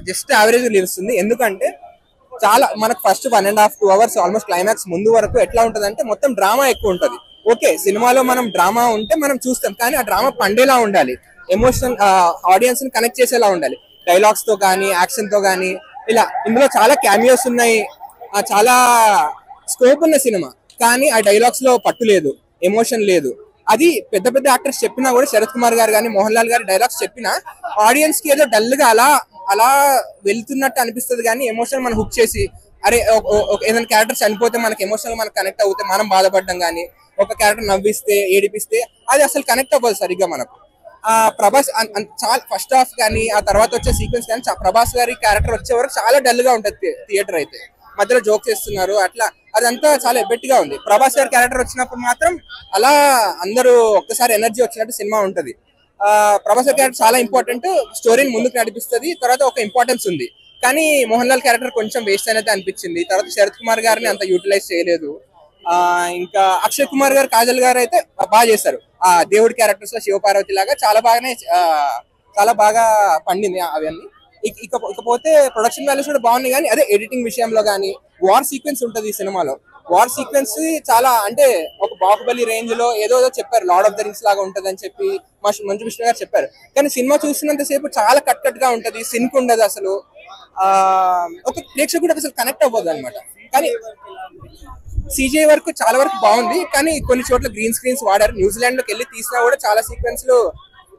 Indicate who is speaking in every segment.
Speaker 1: Just average నిలుస్తుంది. ఎందుకంటే చాలా మనకు ఫస్ట్ 1.5 2 hours ఆల్మోస్ట్ క్లైమాక్స్ ముందు వరకు ఎట్లా ఉంటది అంటే మొత్తం డ్రామా ఎక్కువ ఉంటది. ఓకే, సినిమాలో మనం డ్రామా ఉంటే మనం చూస్తాం, కానీ ఆ డ్రామా పండేలా ఉండాలి, ఎమోషనల్ ఆడియన్స్ ని కనెక్ట్ చేసేలా ఉండాలి, డైలాగ్స్ తో కానీ యాక్షన్ తో కానీ. ఇలా ఇందులో చాలా క్యామియోస్ ఉన్నాయి, చాలా స్కోప్ ఉన్న సినిమా, కానీ ఆ డైలాగ్స్ లో పట్టు లేదు, ఎమోషన్ లేదు. అది పెద్ద పెద్ద యాక్టర్స్ చెప్పినా కూడా, శరత్ కుమార్ గారు కానీ మోహన్ లాల్ గారి డైలాగ్స్ చెప్పినా ఆడియన్స్ కి ఏదో డల్ గా అలా అలా వెళ్తున్నట్టు అనిపిస్తుంది, కానీ ఎమోషన్ మనం హుక్ చేసి అరే ఏదైనా క్యారెక్టర్ చనిపోతే మనకి ఎమోషనల్ మనకు కనెక్ట్ అవుతే మనం బాధపడడం కానీ, ఒక క్యారెక్టర్ నవ్విస్తే ఏడిపిస్తే అది అసలు కనెక్ట్ అవ్వదు సరిగ్గా మనకు. ప్రభాస్ చాలా ఫస్ట్ హాఫ్ కానీ ఆ తర్వాత వచ్చే సీక్వెన్స్ కానీ ప్రభాస్ గారి క్యారెక్టర్ వచ్చే వరకు చాలా డల్ గా ఉంటది థియేటర్ అయితే. మధ్యలో జోక్స్ చేస్తున్నారు అట్లా, అదంతా చాలా ఎబ్బెట్టిగా ఉంది. ప్రభాస్ గారి క్యారెక్టర్ వచ్చినప్పుడు మాత్రం అలా అందరూ ఒక్కసారి ఎనర్జీ వచ్చినట్టు సినిమా ఉంటది. ప్రభాస్ గారి క్యారెక్టర్ చాలా ఇంపార్టెంట్, స్టోరీని ముందుకు నడిపిస్తుంది, తర్వాత ఒక ఇంపార్టెన్స్ ఉంది. కానీ మోహన్ లాల్ క్యారెక్టర్ కొంచెం వేస్ట్ అయినట్టు అనిపించింది. తర్వాత శరత్ కుమార్ గారిని అంత యూటిలైజ్ చేయలేదు. ఇంకా అక్షయ్ కుమార్ గారు, కాజల్ గారు అయితే బాగా చేశారు. ఆ దేవుడి క్యారెక్టర్స్ లో శివపార్వతి లాగా చాలా బాగా పండింది అవన్నీ. ఇకపోతే ప్రొడక్షన్ వాల్యూస్ కూడా బాగున్నాయి, కానీ అదే ఎడిటింగ్ విషయంలో కానీ, వార్ సీక్వెన్స్ ఉంటది ఈ సినిమాలో. వార్ సీక్వెన్స్ చాలా అంటే ఒక బాహుబలి రేంజ్ లో ఏదో చెప్పారు, లార్డ్ ఆఫ్ ద రింగ్స్ లాగా ఉంటది అని చెప్పి మంచు విష్ణు గారు చెప్పారు. కానీ సినిమా చూసినంత సేపు చాలా కట్ గా ఉంటది, సింక్ ఉండదు అసలు. ఒక ప్రేక్షకుడు అసలు కనెక్ట్ అవ్వదు అనమాట. కానీ CGI వరకు చాలా వరకు బాగుంది, కానీ కొన్ని చోట్ల గ్రీన్ స్క్రీన్స్ వాడారు. న్యూజిలాండ్ లోకి వెళ్ళి తీసినా కూడా చాలా సీక్వెన్స్ లో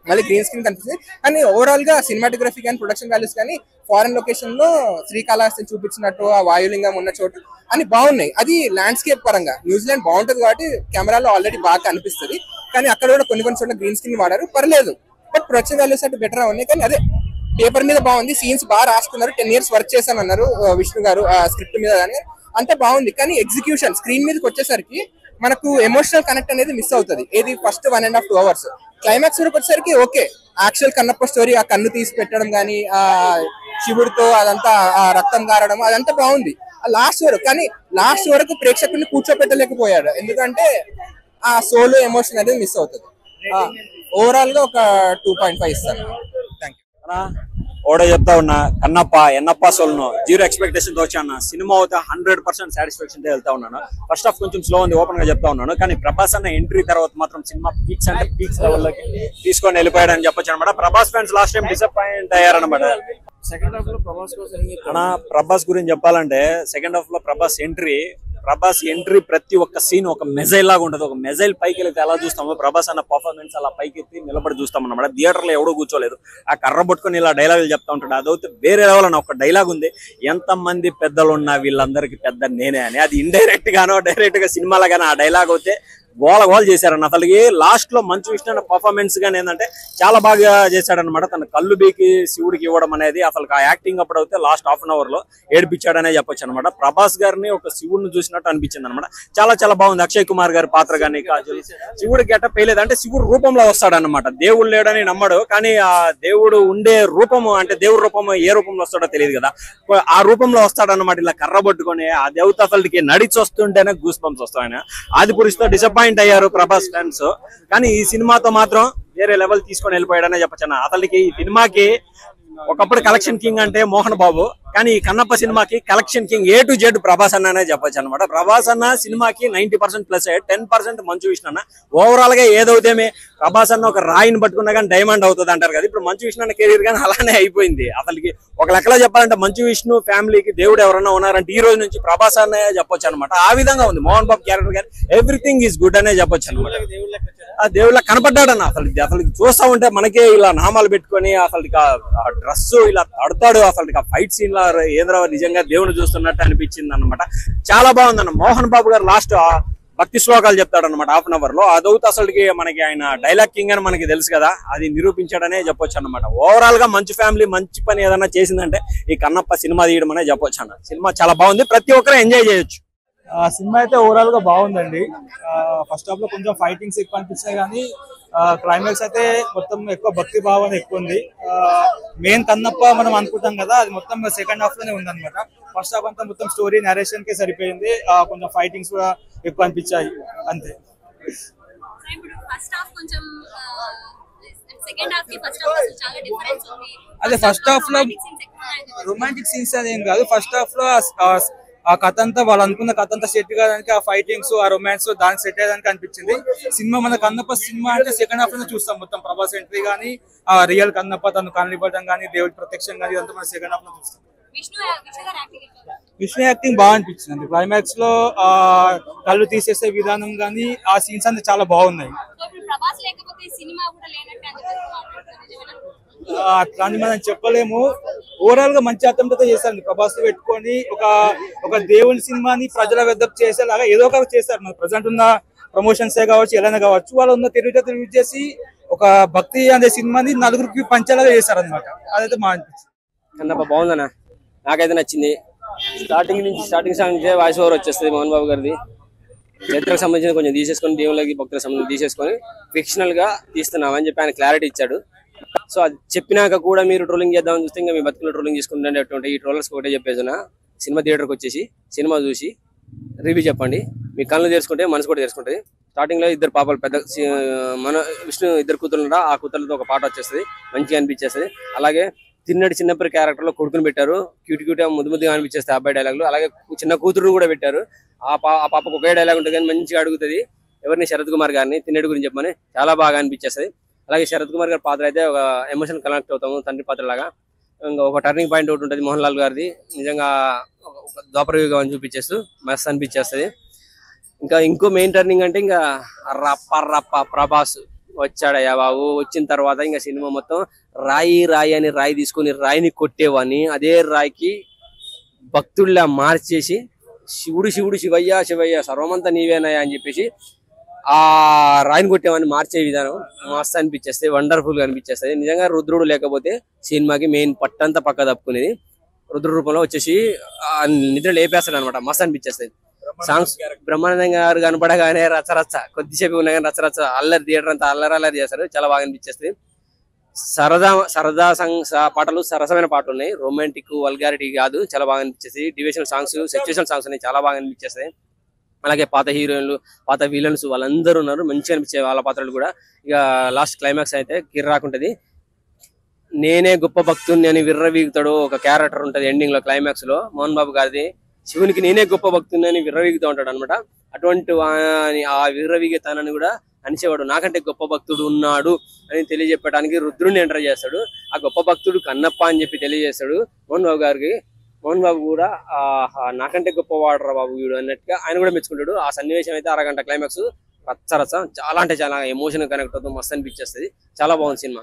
Speaker 1: మళ్ళీ గ్రీన్ స్క్రీన్ కనిపిస్తుంది. కానీ ఓవరాల్ గా సినిమాటోగ్రఫీ కానీ ప్రొడక్షన్ వాల్యూస్ కానీ ఫారెన్ లొకేషన్ లో శ్రీకాళహస్తిని చూపించినట్టు, ఆ వాయులింగం ఉన్న చోటు అని బాగున్నాయి. అది ల్యాండ్స్కేప్ పరంగా న్యూజిలాండ్ బాగుంటది కాబట్టి కెమెరాలో ఆల్రెడీ బాగా అనిపిస్తుంది. కానీ అక్కడ కూడా కొన్ని చోట్ల గ్రీన్ స్క్రీన్ వాడారు, పర్లేదు. బట్ ప్రొడక్షన్ వాల్యూస్ అంటే బెటర్ ఉన్నాయి. కానీ అదే పేపర్ మీద బాగుంది, సీన్స్ బాగా రాసుకున్నారు. 10 years వర్క్ చేశామన్నారు విష్ణు గారు ఆ స్క్రిప్ట్ మీద, కానీ అంతే బాగుంది. కానీ ఎగ్జిక్యూషన్ స్క్రీన్ మీదకి వచ్చేసరికి మనకు ఎమోషనల్ కనెక్ట్ అనేది మిస్ అవుతుంది. ఏది ఫస్ట్ 1.5 2 hours క్లైమాక్స్ వరకు వచ్చేసరికి ఓకే, యాక్చువల్ కన్నప్ప స్టోరీ, ఆ కన్ను తీసి పెట్టడం కానీ, ఆ శివుడితో అదంతా ఆ రక్తం గారడం అదంతా బాగుంది లాస్ట్ వరకు. కానీ లాస్ట్ వరకు ప్రేక్షకుడిని కూర్చోపెట్టలేకపోయాడు, ఎందుకంటే ఆ సోలో ఎమోషన్ అనేది మిస్ అవుతుంది. ఓవరాల్ గా ఒక 2.5 ఇస్తాను. Thank you.
Speaker 2: ఓడే చెప్తా ఉన్నా, కన్నప్ప ఎన్నప్ప సోల్ను 0 ఎక్స్పెక్టేషన్ తో వచ్చాను. సినిమా అయితే 100% సాటిస్ఫాక్షన్ తో వెళ్తా ఉన్నాను. ఫస్ట్ హాఫ్ కొంచెం స్లో ఉంది, ఓపెన్ గా చెప్తా ఉన్నాను. కానీ ప్రభాస్ అన్న ఎంట్రీ తర్వాత మాత్రం సినిమా పీక్స్ అంటే పీక్స్ లెవెల్లోకి తీసుకొని వెళ్ళిపోయాడని చెప్పొచ్చు అనమాట. Prabhas fans last time disappoint అయ్యారనమాట.
Speaker 3: సెకండ్ హాఫ్ లో
Speaker 2: ప్రభాస్ గురించి చెప్పాలంటే, సెకండ్ హాఫ్ లో ప్రభాస్ ఎంట్రీ ప్రతి ఒక్క సీన్ ఒక మెజైల్ లాగా ఉంటది. ఒక మెజైల్ పైకి వెళ్తే ఎలా చూస్తామో ప్రభాస్ అన్న పర్ఫార్మెన్స్ అలా పైకి ఎత్తి నిలబడి చూస్తాం అన్నమాట. థియేటర్ లో ఎవడో కూర్చోలేదు, ఆ కర్ర పట్టుకొని ఇలా డైలాగులు చెప్తా ఉంటాడు. అదైతే వేరే లెవెల్ అని ఒక డైలాగ్ ఉంది, ఎంత మంది పెద్దలు ఉన్నా వీళ్ళందరికీ పెద్ద నేనే అని. అది ఇండైరెక్ట్ గానో డైరెక్ట్ గా సినిమాలో గానో ఆ డైలాగ్ అయితే గోల చేశారన్న. అసలుకి లాస్ట్ లో మంచు విష్ణు పర్ఫార్మెన్స్ గానీ ఏంటంటే చాలా బాగా చేశాడనమాట. తన కళ్ళు బీకి శివుడికి ఇవ్వడం అనేది అసలు ఆ యాక్టింగ్ అప్పుడు అయితే లాస్ట్ హాఫ్ అన్ అవర్ లో ఏడిపించాడనే చెప్పొచ్చు అనమాట. ప్రభాస్ గారిని ఒక శివుడిని చూసినట్టు అనిపించింది అనమాట. చాలా బాగుంది. అక్షయ్ కుమార్ గారి పాత్ర గానీ, శివుడు గెటప్ వేయలేదు అంటే శివుడు రూపంలో వస్తాడనమాట. దేవుడు లేడని నమ్మడు, కానీ ఆ దేవుడు ఉండే రూపము అంటే దేవుడి రూపము ఏ రూపంలో వస్తాడో తెలియదు కదా, ఆ రూపంలో వస్తాడనమాట. ఇలా కర్ర పట్టుకొని ఆ దేవత అసలుకి నడిచి వస్తుంటేనే గూస్ బంప్స్ వస్తాయని ఆదిపురుషుతో డిసప్పాయింట్ అయ్యారు ప్రభాస్ ఫ్యాన్స్. కానీ ఈ సినిమాతో మాత్రం వేరే లెవెల్ తీసుకొని వెళ్ళిపోయాడనే చెప్పొచ్చు. అతనికి ఈ సినిమాకి ఒకప్పుడు కలెక్షన్ కింగ్ అంటే మోహన్ బాబు, కానీ ఈ కన్నప్ప సినిమాకి collection king A to Z Prabhas అన్న చెప్పొచ్చు అనమాట. ప్రభాస్ అన్న సినిమాకి 90% ప్లస్ 10% మంచు విష్ణు అన్న. ఓవరాల్ గా ఏదవుతేమే ప్రభాస్ అన్న ఒక రాయిని పట్టుకున్నా కానీ డైమండ్ అవుతుంది అంటారు కదా. ఇప్పుడు మంచు విష్ణు అన్న కెరీర్ కానీ అలానే అయిపోయింది. అసలుకి ఒక లెక్కలో చెప్పాలంటే మంచు విష్ణు ఫ్యామిలీకి దేవుడు ఎవరన్నా ఉన్నారంటే ఈ రోజు నుంచి ప్రభాస్ అన్న చెప్పొచ్చు అనమాట. ఆ విధంగా ఉంది మోహన్ బాబు క్యారెక్టర్ కానీ ఎవ్రీథింగ్ ఈజ్ గుడ్ అనే చెప్పొచ్చు అనమాట. ఆ దేవుళ్ళ కనపడ్డాడన్న. అసలు చూస్తా ఉంటే మనకే ఇలా నామాలు పెట్టుకొని అసలు డ్రెస్ ఇలా తడతాడు. అసలు ఫైట్ సీన్ లా ఏంద్ర నిజంగా దేవుని చూస్తున్నట్టు అనిపించింది అనమాట. చాలా బాగుందన్న. మోహన్ బాబు గారు లాస్ట్ భక్తి శ్లోకాలు చెప్తాడు అనమాట హాఫ్ అన్ అవర్ లో. అదవుతా అసలుకి మనకి ఆయన డైలాగ్ కింగ్ అని మనకి తెలుసు కదా, అది నిరూపించాడనే చెప్పొచ్చు అనమాట. ఓవరాల్ గా మంచి ఫ్యామిలీ మంచి పని ఏదైనా చేసిందంటే ఈ కన్నప్ప సినిమా తీయడం అనే చెప్పొచ్చు అన్న. సినిమా చాలా బాగుంది, ప్రతి ఒక్కరు ఎంజాయ్ చేయొచ్చు.
Speaker 3: సినిమా అయితే ఓవరాల్ గా బాగుందండి. ఫస్ట్ హాఫ్ లో కొంచెం ఫైటింగ్స్ ఎక్కువ అనిపించాయి, కానీ క్లైమాక్స్ అయితే మొత్తం ఎక్కువ భక్తి భావన ఎక్కువ ఉంది. మెయిన్ కన్నప్ప మనం అనుకుంటాం కదా, అది మొత్తం సెకండ్ హాఫ్ లోనే ఉంది అనమాట. ఫస్ట్ హాఫ్ అంతా మొత్తం స్టోరీ నరేషన్ కే సరిపోయింది. కొంచెం ఫైటింగ్స్ కూడా ఎక్కువ అనిపించాయి అంతే.
Speaker 4: సెకండ్ హాఫ్ కి ఫస్ట్ హాఫ్ చాలా డిఫరెన్స్ ఉంది.
Speaker 3: అదే ఫస్ట్ హాఫ్ లో రొమాంటిక్ సీన్స్ అని ఏం కాదు. ఫస్ట్ హాఫ్ లో ఆ కథ అంతా వాళ్ళు అనుకున్న కథ అంతా సెట్ కావడానికి ఆ ఫైటింగ్స్ ఆ రొమాన్స్ దానికి సెట్ అయ్యేదానికి అనిపించింది. సినిమా మన కన్నప్ప సినిమా అంటే సెకండ్ హాఫ్ లో చూస్తాం. మొత్తం ప్రభాస్ ఎంట్రీ గానీ, ఆ రియల్ కన్నప్ప తను కనిపడటం కానీ, దేవుడి ప్రత్యక్షం కానీ, ఇదంతా మనం సెకండ్ హాఫ్ లో చూస్తాం. విష్ణు యాక్టింగ్ బాగా అనిపించింది. క్లైమాక్స్ లో ఆ కళ్ళు తీసేసే విధానం గానీ, ఆ సీన్స్ అన్ని చాలా బాగున్నాయి. అట్లాంటి మనం చెప్పలేము. ఓవరాల్ గా మంచి అటెంప్ట్ అయితే చేశారు. ప్రభాస్ పెట్టుకొని ఒక దేవుని సినిమాని ప్రజల వద్దకు చేసేలాగా ఏదో ఒకటి చేశారు. మన ప్రజెంట్ ఉన్న ప్రమోషన్స్ కావచ్చు, ఎలా కావచ్చు, వాళ్ళు ఉన్న తెలివితేటలు యూజ్ చేసి ఒక భక్తి అనే సినిమాని నలుగురికి పంచేలాగా చేశారు అనమాట. అదైతే మా అనిపించింది.
Speaker 4: కన్నప్ప బాగుందన్న, నాకైతే నచ్చింది. స్టార్టింగ్ సాంగ్ వాయిస్ ఓవర్ వచ్చేస్తుంది మోహన్ బాబు గారిది. చరిత్రకు సంబంధించిన కొంచెం తీసేసుకొని, దేవుళ్ళకి భక్తులకు సంబంధించి తీసేసుకొని ఫిక్షనల్ గా తీస్తున్నామని చెప్పి ఆయన క్లారిటీ ఇచ్చాడు. సో అది చెప్పినాక కూడా మీరు ట్రోలింగ్ చేద్దామని చూస్తే ఇంకా మీ బతుకులు ట్రోలింగ్ చేసుకుంటున్నటువంటి ఈ ట్రోలర్స్ ఒకటే చెప్పేసిన, సినిమా థియేటర్కి వచ్చేసి సినిమా చూసి రివ్యూ చెప్పండి. మీ కళ్ళు తెరుచుకుంటే మనసు కూడా తెరుచుకుంటుంది. స్టార్టింగ్ లో ఇద్దరు పాపలు పెద్ద మన విష్ణు ఇద్దరు కూతురు, ఆ కూతురుతో ఒక పాట వచ్చేస్తుంది, మంచిగా అనిపించేస్తుంది. అలాగే తిన్నడి చిన్నప్పటి క్యారెక్టర్ లో కొడుకుని పెట్టారు, క్యూట్ ముద్దు ముద్దుగా అనిపించేస్తాయి అబ్బాయి డైలాగులు. అలాగే చిన్న కూతురుని కూడా పెట్టారు. ఆ పాపకు ఒకే డైలాగ్ ఉంటుంది కానీ మంచిగా అడుగుతుంది ఎవరిని, శరత్ కుమార్ గారిని తిన్నడి గురించి చెప్పమని. చాలా బాగా అనిపించేస్తుంది. అలాగే శరత్ కుమార్ గారి పాత్ర అయితే ఒక ఎమోషన్ కనెక్ట్ అవుతాము తండ్రి పాత్ర లాగా. ఇంకా ఒక టర్నింగ్ పాయింట్ ఒకటి ఉంటుంది మోహన్ లాల్ గారిది, నిజంగా ఒక ద్వాపరయుగం అని చూపించేస్తూ మస్త్ అనిపించేస్తుంది. ఇంకా ఇంకో మెయిన్ టర్నింగ్ అంటే ఇంకా రప్ప ప్రభాస్ వచ్చాడయ్యా బాబు. వచ్చిన తర్వాత ఇంకా సినిమా మొత్తం రాయి అని రాయి తీసుకొని రాయిని కొట్టేవాడిని అదే రాయికి భక్తుల్లా మార్చేసి శివుడు శివయ్య సర్వమంతా నీవేనాయా అని చెప్పేసి ఆ రాయిని కొట్టేవాడిని మార్చే విధానం మస్తు అనిపించేస్తాయి, వండర్ఫుల్ గా అనిపించేస్తుంది. నిజంగా రుద్రుడు లేకపోతే సినిమాకి మెయిన్ పట్టంతా పక్క తప్పుకునేది. రుద్ర రూపంలో వచ్చేసి నిద్ర లేపేస్తాడు అనమాట, మస్తు అనిపించేస్తుంది. సాంగ్స్ బ్రహ్మానందం గారు కనపడగానే రచ్చ కొద్దిసేపు ఉన్నా కానీ రచ్చ అల్లరి థియేటర్ అంతా అల్లరి చేస్తారు, చాలా బాగా అనిపించేస్తుంది. సరదా సాంగ్స్ పాటలు సరసమైన పాటలు ఉన్నాయి, రొమాంటిక్ వల్గారిటీ కాదు, చాలా బాగా అనిపించేస్తుంది. డివిజనల్ సాంగ్స్, సిచ్యువేషన్ సాంగ్స్ ఉన్నాయి, చాలా బాగా అనిపించేస్తాయి. అలాగే పాత హీరోయిన్లు, పాత విలన్స్ వాళ్ళందరూ ఉన్నారు, మంచిగా అనిపించే వాళ్ళ పాత్రలు కూడా. ఇక లాస్ట్ క్లైమాక్స్ అయితే కిర్రాకుంటది. నేనే గొప్ప భక్తుని అని విర్రవీగుతాడు ఒక క్యారెక్టర్ ఉంటది ఎండింగ్ లో, క్లైమాక్స్ లో మోహన్ బాబు గారిది. శివునికి నేనే గొప్ప భక్తుని అని విర్రవీగుతూ ఉంటాడు అనమాట. అటువంటి ఆ విర్రవీగతానని కూడా అనిచేవాడు, నాకంటే గొప్ప భక్తుడు ఉన్నాడు అని తెలియజెప్పడానికి రుద్రుని ఎంటర్ చేస్తాడు. ఆ గొప్ప భక్తుడు కన్నప్ప అని చెప్పి తెలియజేస్తాడు మోహన్ బాబు గారికి. మోహన్ బాబు కూడా నాకంటే గొప్పవాడు రా బాబు వీడు అన్నట్టుగా ఆయన కూడా మెచ్చుకుంటాడు. ఆ సన్నివేశం అయితే అరగంట క్లైమాక్స్ రచ్చ చాలా అంటే చాలా ఎమోషన్ కనెక్ట్ అవుతుంది, మస్తు అనిపించేస్తుంది. చాలా బాగుంది సినిమా.